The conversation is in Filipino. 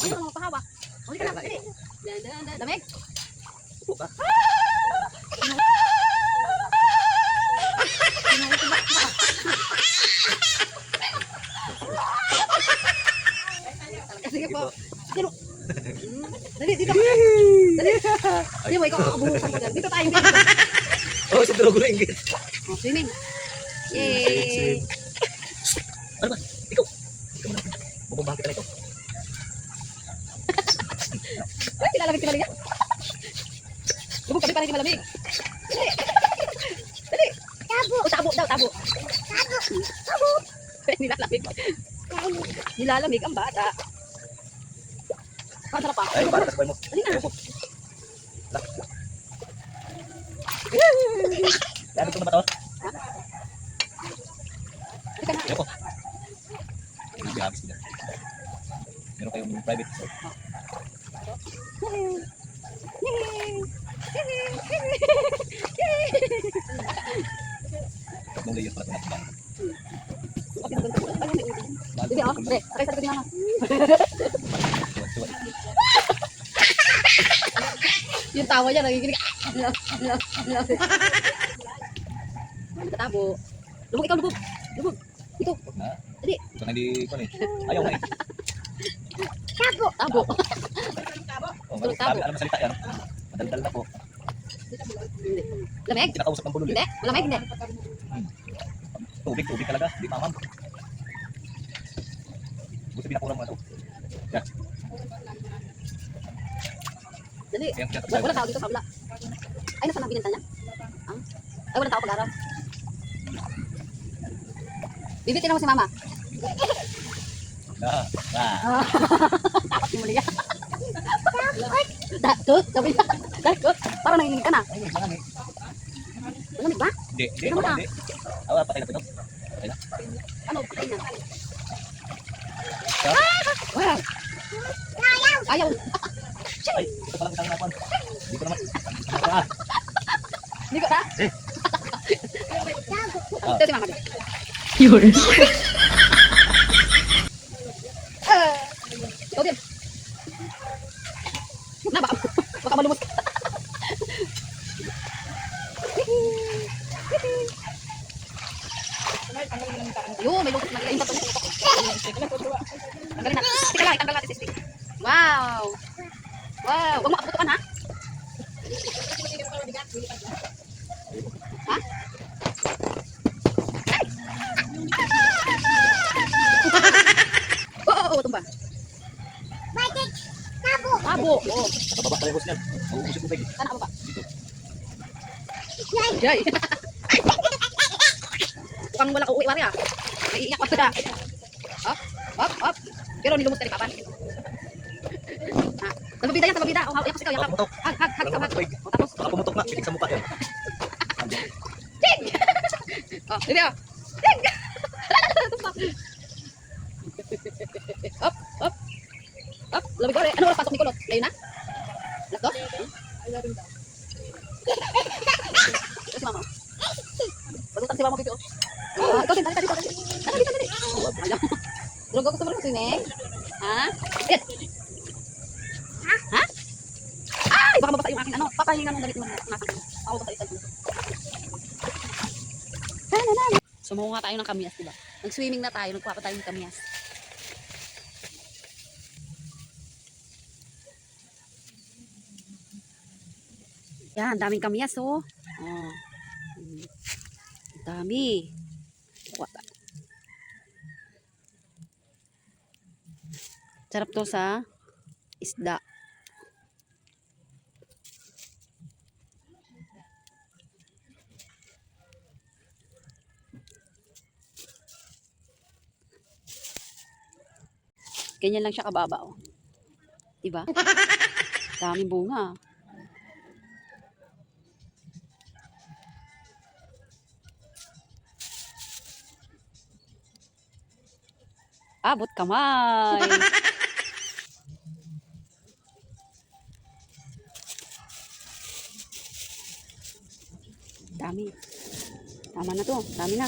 Ano mo pahawak? Uli ka na. Dali. Lamig. Upo ka. Sige po. Dito. Dali, dito. Dali. Hindi mo, ikaw kakabuhusan ko dyan. Dito tayo. Oh, sa drogo na inggit. Oh, swimming. Yay! Ano ba? Ikaw. Ikaw muna. Bubumbahan kita na ito. Ay, tilalamig, tilalamig yan. Lubog kami para hindi malamig. Dali. Dali. Tabo. Oh, tabo daw, tabo. Tabo. Tabo. Nilalamig. Nilalamig ang bata. Ah, sarap pa. Ay, para sa sabay mo. Dali na. Opo. Gamit ko na ba ito? Dali ka na. Ayoko. Gamit ko na. Meron kayong private. So, tatlong layer pala ito na. Hindi oh, pre, sakay sa likod ni mama. Yung tawa niya, nagiginig. Tabo. Lubog ikaw, lubog. Lubog. Ito. Huwag na. Dali. Ito na hindi ko na eh. Ayaw na eh. Tabo. Tabo. Oh, sabi alam na salita yan. Madaldal na po. Hindi. Lamig? Kinakausap ng bulol Hindi. eh. Malamig, hindi. Tubig, tubig talaga. Di mamam. Gusto binakurang mo na ito. Yan. Dali. Yan, yan. Wala tao dito sa kabila. Ay, nasa nabinenta niya? Ah? Ay, wala tao pag-araw. Bibitin ako si mama. Na. Na. Tapos yung muli ka. Dakot? Sabi niya. Dakot? Parang nanginginig ka na. Ay, may mga eh. Malamig ba? Hindi, hindi. Ano na? Hindi. Awa, patay na ito. Patay na. Ano? Patay na. Siya? Wow! Ayaw! Ay, ito palang isang napan. Hindi ko naman. Ah, Hindi ko na? eh. Ito si mama. Yun. Ikaw din. Na, baka malumos ka. Ayun, may lungkot. Ay, bato. Tanggalin natin. Tika lang, itanggal natin si stick. Wow! Wow! Huwag mo kaputukan, ha? Ha? Oo, tumba. Tabo. Tabo. Oo. Sa baba tayo host niyan. Mauusip mo ba? Sana ako ba? Dito. Yay! Mukhang wala ka uwi, wari ah. Naiiyak pa sila. Hop, hop, hop. Pero nilumos ka ni Papa. Ha? Tababida yan, tababida. Oh, yakap ikaw, yakap. Pumutok. Hag, hag, hag, ikaw, hag. Oh, tapos. Baka pumutok na. Pitik sa mukha yan. Tig! Oh, hindi ah. Tig! Hop, hop. Hop, lamig ko. Ano oras pasok ni Kulot? Ngayon na? Let's go. Ito si mama. Pagkutan si mama dito. Ikaw din, dali. Dali. Ayaw. Drogo, gusto mo rin swimming? Ha? Yan. Ha? Ay, baka mabasa yung aking ano. Papahinga nung ganito. Ako basa isa dito. Sumuha tayo ng kamyas, diba? Nag-swimming na tayo, nagkuha pa tayo ng kamyas. Yan, daming kamyas, oh. Oh. Dami. Sarap to sa isda. Ganyan lang siya kababa, oh. Diba? Daming bunga. Abot kamay. Dami. Tama na to. Dami na.